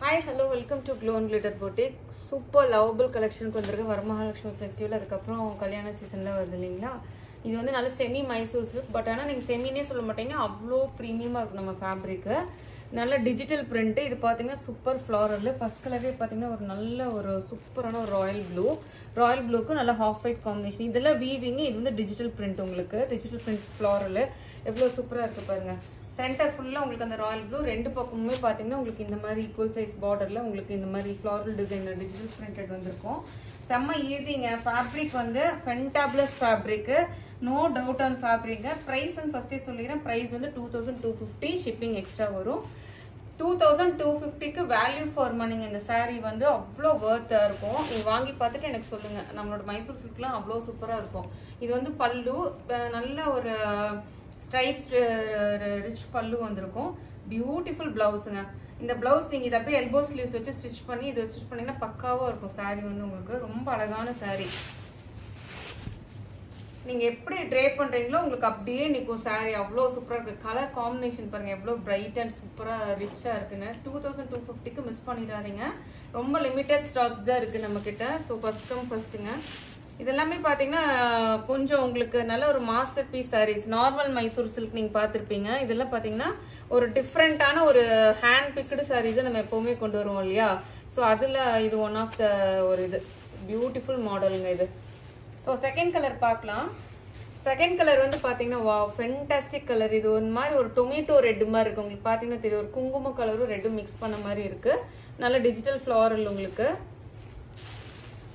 Hi, hello, welcome to Glow and Glitter Boutique. Super lovable collection கொண்டிருக்க Varamahalakshmi festival அதுக்கப்புறம் கல்யாண சீசன்ல வருது இல்லைங்களா. இது வந்து நல்ல செமி மைசூர் சில்க். பட் ஆனால் நீங்கள் செமினே சொல்ல மாட்டீங்க, அவ்வளோ ப்ரீமியமாக இருக்கும் நம்ம ஃபேப்ரிக்கு. நல்ல டிஜிட்டல் பிரிண்ட். இது பார்த்தீங்கன்னா சூப்பர் ஃப்ளாரல். ஃபர்ஸ்ட் கலரே பார்த்தீங்கன்னா ஒரு நல்ல ஒரு சூப்பரான ஒரு ராயல் ப்ளூக்கு நல்ல ஹாஃப் ஒயிட் காம்பினேஷன். இதெல்லாம் வீவிங். இது வந்து டிஜிட்டல் பிரிண்ட். உங்களுக்கு டிஜிட்டல் பிரிண்ட் ஃப்ளாரல் எவ்வளோ சூப்பராக இருக்குது பாருங்க. சென்டர் ஃபுல்லாக உங்களுக்கு அந்த ராயல் ப்ளூ, ரெண்டு பக்கமுமே பார்த்தீங்கன்னா உங்களுக்கு இந்த மாதிரி ஈக்குவல் சைஸ் பார்டரில் உங்களுக்கு இந்த மாதிரி ஃப்ளாரல் டிசைனர் டிஜிட்டல் பிரிண்டட் வந்திருக்கும். செம்ம ஈஸிங்க. ஃபேப்ரிக் வந்து ஃபென்டாபிளஸ் ஃபேப்ரிக்கு, நோ டவுட் ஆன் ஃபேப்ரிங்க. ப்ரைஸ் வந்து ஃபஸ்ட்டே சொல்லிடுறேன். ப்ரைஸ் வந்து 2250, ஷிப்பிங் எக்ஸ்ட்ரா வரும். 2250க்கு வேல்யூ ஃபார் மணிங்க. இந்த சாரீ வந்து அவ்வளோ ஒர்த்தாக இருக்கும். நீங்கள் வாங்கி பார்த்துட்டு எனக்கு சொல்லுங்கள். நம்மளோட மைசூர் சில்க்லாம் அவ்வளோ சூப்பராக இருக்கும். இது வந்து பல்லு நல்ல ஒரு ஸ்ட்ரைப்ஸ் ரிச் பல்லு வந்திருக்கும். பியூட்டிஃபுல் பிளவுஸுங்க. இந்த பிளவுஸ் நீங்கள் இதை அப்படியே எல்போ ஸ்லீவ்ஸ் வச்சு ஸ்டிச் பண்ணி இதை ஸ்டிச் பண்ணிங்கன்னா பக்காவாக இருக்கும். சாரீ வந்து உங்களுக்கு ரொம்ப அழகான சாரீ. நீங்கள் எப்படி ட்ரே பண்ணுறீங்களோ உங்களுக்கு அப்படியே நிற்கும் சாரீ. அவ்வளோ சூப்பராக இருக்குது. கலர் காம்பினேஷன் பாருங்கள் எவ்வளோ பிரைட் அண்ட் சூப்பராக ரிச்சாக இருக்குன்னு. 2250க்கு மிஸ் பண்ணிடாதீங்க. ரொம்ப லிமிட்டட் ஸ்டாக்ஸ் தான் இருக்குது நம்மக்கிட்ட. ஸோ ஃபஸ்ட் கம் ஃபஸ்ட்டுங்க. இதெல்லாமே பார்த்தீங்கன்னா கொஞ்சம் உங்களுக்கு நல்ல ஒரு masterpiece saris. Normal Mysore silk நீங்கள் பார்த்துருப்பீங்க. இதெல்லாம் பார்த்தீங்கன்னா ஒரு டிஃப்ரெண்ட்டான ஒரு ஹேண்ட் பிக்டு சாரீஸை நம்ம எப்போவுமே கொண்டு வருவோம் இல்லையா. ஸோ அதில் இது ஒன் ஆஃப் த ஒரு இது பியூட்டிஃபுல் மாடலுங்க இது. ஸோ செகண்ட் கலர் பார்க்கலாம். செகண்ட் கலர் வந்து பார்த்தீங்கன்னா வா ஃபென்டாஸ்டிக் கலர். இது ஒரு மாதிரி ஒரு டொமேட்டோ ரெட்டு மாதிரி இருக்குது. உங்களுக்கு பார்த்தீங்கன்னா தெரியும், ஒரு குங்கும கலரும் ரெட்டும் மிக்ஸ் பண்ண மாதிரி இருக்குது. நல்ல டிஜிட்டல் ஃப்ளாரல் உங்களுக்கு.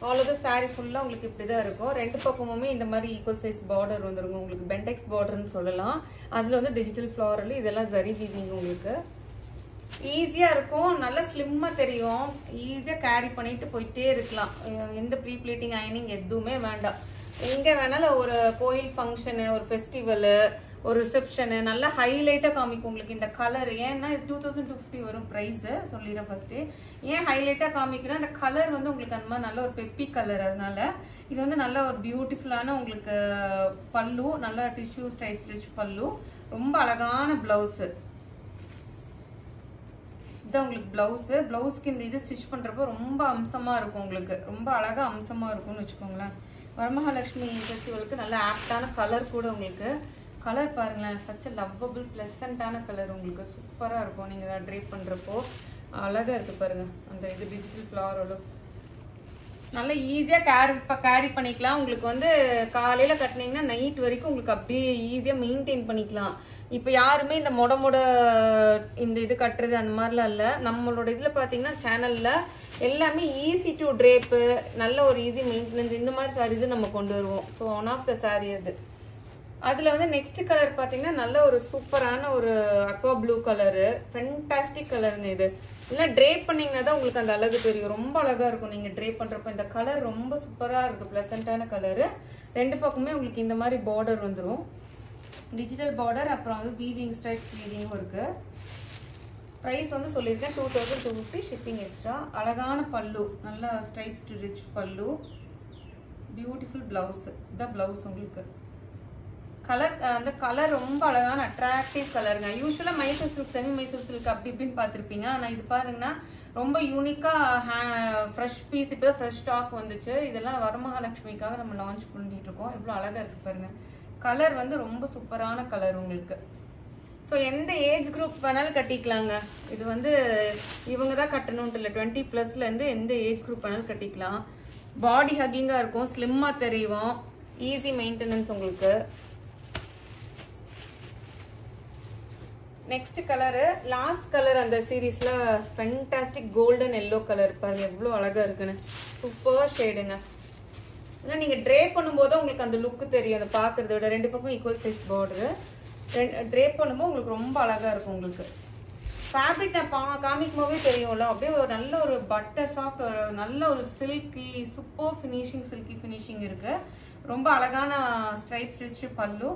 ஆல் ஓவர் சாரீ ஃபுல்லாக உங்களுக்கு இப்படி தான் இருக்கும். ரெண்டு பக்கமுமே இந்த மாதிரி ஈக்குவல் சைஸ் பார்டர் வந்துருக்கும். உங்களுக்கு பென்டெக்ஸ் பார்டர்னு சொல்லலாம். அதில் வந்து டிஜிட்டல் ஃப்ளாரல், இதெல்லாம் ஜரி வீவிங். உங்களுக்கு ஈஸியாக இருக்கும். நல்லா ஸ்லிம்மாக தெரியும். ஈஸியாக கேரி பண்ணிட்டு போயிட்டே இருக்கலாம். எந்த ப்ரீ பிளேட்டிங் அயனிங் எதுவுமே வேண்டாம். எங்கே வேணாலும் ஒரு கோயில் ஃபங்க்ஷனு, ஒரு ஃபெஸ்டிவலு, ஒரு ரிசப்ஷனு நல்லா ஹைலைட்டாக காமிக்கும் உங்களுக்கு இந்த கலர். ஏன்னா 2250 வரும் ப்ரைஸு சொல்லிடுறேன் ஃபஸ்ட்டு. ஏன் ஹைலைட்டாக காமிக்கிறேன், அந்த கலர் வந்து உங்களுக்கு அந்த மாதிரி நல்ல ஒரு பெப்பி கலர். அதனால இது வந்து நல்ல ஒரு பியூட்டிஃபுல்லான உங்களுக்கு பல்லு, நல்ல டிஷ்யூ ஸ்டைப்ஸ் ரிச் பல்லு, ரொம்ப அழகான ப்ளவுஸு. இதுதான் உங்களுக்கு ப்ளவுஸு. ப்ளவுஸ்க்கு இந்த இது ஸ்டிச் பண்ணுறப்போ ரொம்ப அம்சமாக இருக்கும். உங்களுக்கு ரொம்ப அழகாக அம்சமாக இருக்கும்னு வச்சுக்கோங்களேன். வரமகாலட்சுமி ஃபெஸ்டிவலுக்கு நல்ல ஆப்டான கலர் கூட உங்களுக்கு. கலர் பாருங்களேன், சச் லவ்வபிள் ப்ளசண்ட்டான கலர். உங்களுக்கு சூப்பராக இருக்கும். நீங்கள் ட்ரேப் பண்ணுறப்போ அழகாக இருக்குது பாருங்கள். அந்த இது டிஜிட்டல் ஃப்ளாரோட நல்லா ஈஸியாக கேரி பண்ணிக்கலாம். உங்களுக்கு வந்து காலையில் கட்டினீங்கன்னா நைட் வரைக்கும் உங்களுக்கு அப்படியே ஈஸியாக மெயின்டைன் பண்ணிக்கலாம். இப்போ யாருமே இந்த மொட இந்த இது கட்டுறது அந்த மாதிரிலாம் இல்லை. நம்மளோட இதில் பார்த்தீங்கன்னா சேனலில் எல்லாமே ஈஸி டு ட்ரேப்பு, நல்ல ஒரு ஈஸி மெயின்டெனன்ஸ், இந்த மாதிரி சாரீஸை நம்ம கொண்டு வருவோம். So one of the sari அது. அதில் வந்து நெக்ஸ்ட் கலர் பார்த்தீங்கன்னா நல்ல ஒரு சூப்பரான ஒரு அக்வா ப்ளூ கலரு. ஃபென்டாஸ்டிக் கலருங்க இது. இல்லை ட்ரேப் பண்ணிங்கன்னா தான் உங்களுக்கு அந்த அழகு தெரியும். ரொம்ப அழகாக இருக்கும் நீங்கள் ட்ரேப் பண்ணுறப்போ. இந்த கலர் ரொம்ப சூப்பராக இருக்குது. ப்ளசண்ட்டான கலரு. ரெண்டு பக்கமே உங்களுக்கு இந்த மாதிரி பார்டர் வந்துடும். டிஜிட்டல் பார்டர், அப்புறம் வந்து வீவிங் ஸ்ட்ரைப்ஸ் வீவிங்கும் இருக்குது. ப்ரைஸ் வந்து சொல்லியிருக்கேன் 2250, ஷிப்பிங் எக்ஸ்ட்ரா. அழகான பல்லு, நல்லா ஸ்ட்ரைப்ஸ் ரிச் பல்லு, பியூட்டிஃபுல் ப்ளவுஸு. இதுதான் ப்ளவுஸ் உங்களுக்கு. கலர் அந்த கலர் ரொம்ப அழகான அட்ராக்டிவ் கலருங்க. யூஸ்வலாக Mysore silk, semi Mysore silk அப்படி இப்படின்னு பார்த்துருப்பீங்க. ஆனால் இது பாருங்கன்னா ரொம்ப யூனிக்காக ஃப்ரெஷ் பீஸ். இப்போ தான் ஃப்ரெஷ் ஸ்டாக் வந்துச்சு. இதெல்லாம் வரமகாலட்சுமிக்காக நம்ம லான்ச் பண்ணிட்டு இருக்கோம். எவ்வளோ அழகாக இருக்குது பாருங்கள். கலர் வந்து ரொம்ப சூப்பரான கலர் உங்களுக்கு. ஸோ எந்த ஏஜ் குரூப் வேணாலும் கட்டிக்கலாங்க. இது வந்து இவங்க தான் கட்டணுன்ட்டு இல்லை, 20+லேருந்து எந்த ஏஜ் குரூப் வேணாலும் கட்டிக்கலாம். பாடி ஹக்கிங்காக இருக்கும், ஸ்லிம்மாக தெரியும், ஈஸி மெயின்டெனன்ஸ் உங்களுக்கு. நெக்ஸ்ட் கலரு, லாஸ்ட் கலர் அந்த சீரீஸில் ஃபென்டாஸ்டிக் கோல்டன் எல்லோ கலர். பாருங்கள் எவ்வளோ அழகாக இருக்குன்னு. சூப்பர் ஷேடுங்க. ஆனால் நீங்கள் ட்ரே பண்ணும்போது உங்களுக்கு அந்த லுக்கு தெரியும். அதை பார்க்குறத விட ரெண்டு பக்கம் ஈக்குவல் சைஸ் பார்டரு. ட்ரே பண்ணும்போது உங்களுக்கு ரொம்ப அழகாக இருக்கும். உங்களுக்கு ஃபேப்ரிக் நான் காமிக்கும் போதே தெரியும்ல, அப்படியே ஒரு நல்ல ஒரு பட்டர் சாஃப்ட், ஒரு நல்ல ஒரு silky super finishing, silky finishing இருக்குது. ரொம்ப அழகான stripes rich pallu.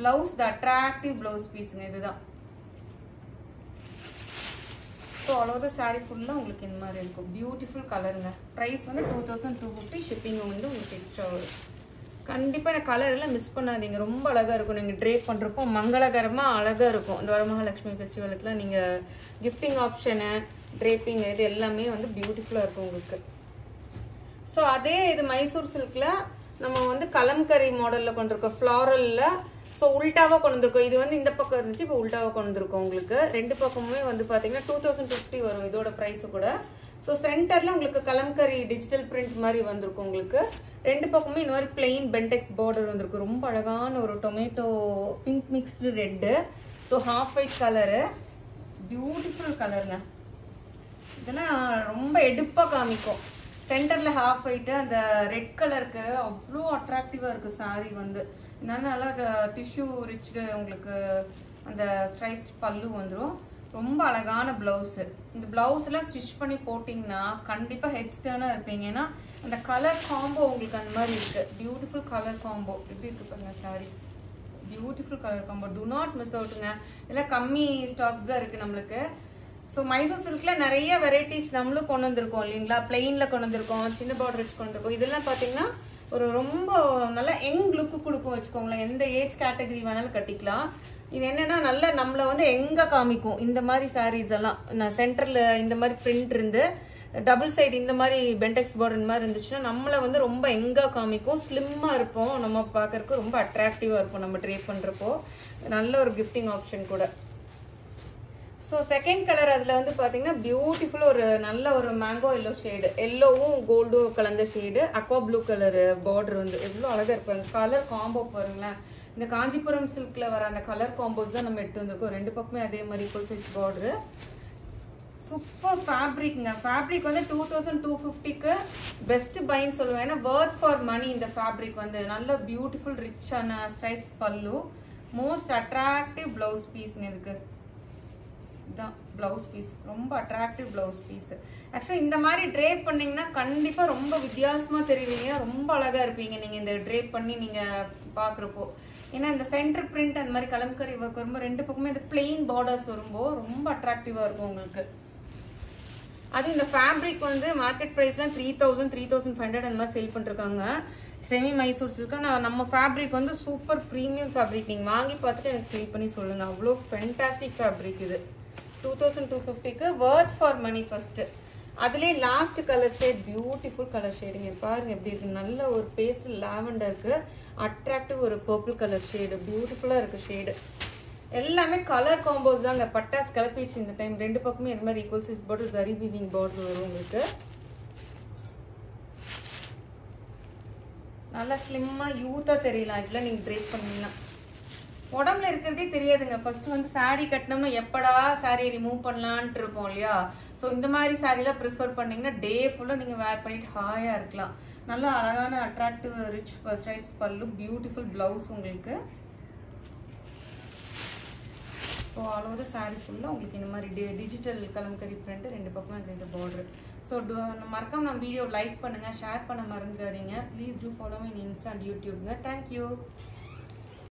Blouse the attractive blouse பீஸுங்க. இதுதான். ஸோ அவ்வளோத சாரீ ஃபுல்லாக உங்களுக்கு இந்த மாதிரி இருக்கும். பியூட்டிஃபுல் கலருங்க. ப்ரைஸ் வந்து 2250, ஷிப்பிங் வந்து உங்களுக்கு எக்ஸ்ட்ரா வரும். கண்டிப்பாக இந்த கலரெல்லாம் மிஸ் பண்ணாதீங்க. ரொம்ப அழகாக இருக்கும். நீங்கள் ட்ரேப் பண்ணுறப்போ மங்களகரமாக அழகாக இருக்கும். இந்த வரமகாலட்சுமி ஃபெஸ்டிவலுக்குலாம் நீங்கள் கிஃப்டிங் ஆப்ஷனு, ட்ரேப்பிங் இது எல்லாமே வந்து பியூட்டிஃபுல்லாக இருக்கும் உங்களுக்கு. ஸோ அதே இது மைசூர் சில்கில் நம்ம வந்து கலம்கரி மாடலில் கொண்டிருக்கோம், ஃப்ளாரலில். ஸோ உல்ட்டாவாக கொண்டு வந்திருக்கோம். இது வந்து இந்த பக்கம் இருந்துச்சு, இப்போ உல்ட்டாவாக கொண்டு வந்திருக்கோம் உங்களுக்கு. ரெண்டு பக்கமுமே வந்து பார்த்தீங்கன்னா 2250 வரும் இதோட ப்ரைஸு கூட. ஸோ சென்டரில் உங்களுக்கு கலம்கரி டிஜிட்டல் பிரிண்ட் மாதிரி வந்திருக்கும் உங்களுக்கு. ரெண்டு பக்கமுமே இந்த மாதிரி பிளெயின் பென்டெக்ஸ் பார்டர் வந்திருக்கு. ரொம்ப அழகான ஒரு tomato pink mixed red. So half white colour, beautiful கலருங்க. இதெல்லாம் ரொம்ப எடுப்பாக காமிக்கும். சென்டரில் ஹாஃப் ஒயிட்டு, அந்த ரெட் கலருக்கு அவ்வளோ அட்ராக்டிவாக இருக்குது சாரீ வந்து. நல்லா டிஷ்யூ ரிச்டு உங்களுக்கு அந்த ஸ்ட்ரைப்ஸ் பல்லு வந்துடும். ரொம்ப அழகான ப்ளவுஸு. இந்த ப்ளவுஸ்லாம் ஸ்டிச் பண்ணி போட்டிங்கன்னா கண்டிப்பாக ஹெட்ஸ்டர்னாக இருப்பீங்க. ஏன்னா அந்த கலர் காம்போ உங்களுக்கு அந்த மாதிரி இருக்குது. பியூட்டிஃபுல் கலர் காம்போ எப்படி இருக்குது பாருங்க saree. Beautiful colour combo, do not miss அவுட்டுங்க. இதெல்லாம் கம்மி ஸ்டாக்ஸ் தான் இருக்குது நம்மளுக்கு. ஸோ மைசூர் சில்கில் நிறைய வெரைட்டிஸ் நம்மளும் கொண்டு வந்திருக்கோம் இல்லைங்களா. பிளெயினில் கொண்டு வந்திருக்கோம், சின்ன பார்டர் வச்சு கொண்டு வந்திருக்கோம். இதெல்லாம் பார்த்தீங்கன்னா ஒரு ரொம்ப நல்லா யங் லுக்கு கொடுக்கும் வச்சுக்கோங்களேன். எந்த ஏஜ் கேட்டகரி வேணாலும் கட்டிக்கலாம். இது என்னன்னா நல்லா நம்மளை வந்து எங்கே காமிக்கும் இந்த மாதிரி சாரீஸ் எல்லாம். நான் சென்டரில் இந்த மாதிரி பிரிண்ட் இருந்து டபுள் சைடு இந்த மாதிரி பென்டெக்ஸ் பார்டர் மாதிரி இருந்துச்சுன்னா நம்மளை வந்து ரொம்ப எங்கே காமிக்கும். ஸ்லிம்மாக இருப்போம், நம்ம பார்க்கறதுக்கு ரொம்ப அட்ராக்டிவாக இருக்கும் நம்ம ட்ரேப் பண்ணுறப்போ. நல்ல ஒரு கிஃப்டிங் ஆப்ஷன் கூட. ஸோ செகண்ட் கலர் அதில் வந்து பார்த்தீங்கன்னா பியூட்டிஃபுல் ஒரு நல்ல ஒரு மேங்கோ எல்லோ ஷேடு, எல்லோவும் கோல்டும் கலந்த shade, Aqua blue colour border வந்து எவ்வளோ அழகாக இருப்பாங்க. கலர் காம்போ பாருங்களேன். இந்த காஞ்சிபுரம் சில்கில் வர அந்த கலர் காம்போஸ் தான் நம்ம எடுத்து வந்திருக்கோம். ரெண்டு பக்கமே அதே மாதிரி ஃபுல் சைஸ் பார்டரு. சூப்பர் ஃபேப்ரிக்ங்க. ஃபேப்ரிக் வந்து 2250க்கு பெஸ்ட் பைன்னு சொல்லுவேன். ஏன்னா வர்த் ஃபார் மணி. இந்த ஃபேப்ரிக் வந்து நல்ல பியூட்டிஃபுல் ரிச்சான ஸ்ட்ரைப்ஸ் பல்லு, மோஸ்ட் அட்ராக்டிவ் ப்ளவுஸ் பீஸுங்க. இதுக்கு இதுதான் ப்ளவுஸ் பீஸ், ரொம்ப அட்ராக்டிவ் ப்ளவுஸ் பீஸ். ஆக்சுவலாக இந்த மாதிரி ட்ரேப் பண்ணிங்கன்னா கண்டிப்பாக ரொம்ப வித்தியாசமாக தெரிவிங்க, ரொம்ப அழகாக இருப்பீங்க நீங்கள் இந்த ட்ரேப் பண்ணி நீங்கள் பார்க்குறப்போ. ஏன்னா இந்த சென்டர் பிரிண்ட் அந்த மாதிரி கலம்கரி ஒர்க் வரும்போது ரெண்டு பக்கமே இந்த பிளெயின் பார்டர்ஸ் வரும்போது ரொம்ப அட்ராக்டிவாக இருக்கும் உங்களுக்கு. அது இந்த ஃபேப்ரிக் வந்து மார்க்கெட் ப்ரைஸ்லாம் 3000 3500 அந்த மாதிரி சேல் பண்ணிருக்காங்க செமி மைசூர் சில்க். ஆனால் நம்ம ஃபேப்ரிக் வந்து சூப்பர் ப்ரீமியம் ஃபேப்ரிக். நீங்கள் வாங்கி பார்த்துட்டு எனக்கு ஃபீல் பண்ணி சொல்லுங்கள். அவ்வளோ ஃபென்டாஸ்டிக் ஃபேப்ரிக் இது. 2250க்கு வர்த் ஃபார் மணி ஃபர்ஸ்ட்டு. அதுலேயே last colour shade beautiful colour ஷேடுங்க. பாருங்க எப்படி இருக்கு. நல்ல ஒரு பேஸ்ட் லாவெண்டருக்கு அட்ராக்டிவ் ஒரு பர்பிள் கலர் ஷேடு, பியூட்டிஃபுல்லாக இருக்குது ஷேடு. எல்லாமே கலர் காம்போஸ் தாங்க. பட்டாஸ் கிளப்பிச்சு இந்த டைம். ரெண்டு பக்கமே இந்த மாதிரி equal size border, zari weaving border வரும் உங்களுக்கு. நல்லா ஸ்லிம்மாக யூத்தாக தெரியலாம் இதில் நீங்கள் ட்ரேப் பண்ணீங்கன்னா. உடம்புல இருக்கிறதே தெரியாதுங்க. ஃபர்ஸ்ட் வந்து சாரீ கட்டினோம்னா எப்படா சாரியை ரிமூவ் பண்ணலான்ட்டு இருப்போம் இல்லையா. ஸோ இந்த மாதிரி சாரீலாம் ப்ரிஃபர் பண்ணிங்கன்னா டே ஃபுல்லாக நீங்கள் வேர் பண்ணிட்டு ஹாயாக இருக்கலாம். நல்லா அழகான அட்ராக்டிவ் ரிச் ஸ்ட்ரைப்ஸ் பல்லு, பியூட்டிஃபுல் ப்ளவுஸ் உங்களுக்கு. ஸோ ஆல் ஓவர் சாரீ ஃபுல்லாக உங்களுக்கு இந்த மாதிரி டிஜிட்டல் கலம்கரி பிரிண்ட், ரெண்டு பக்கம் இந்த பார்டர். ஸோ மறக்காம நம்ம வீடியோ லைக் பண்ணுங்கள், ஷேர் பண்ண மறந்துடாதீங்க. Please do follow me in insta and யூடியூப்ங்க. தேங்க்யூ.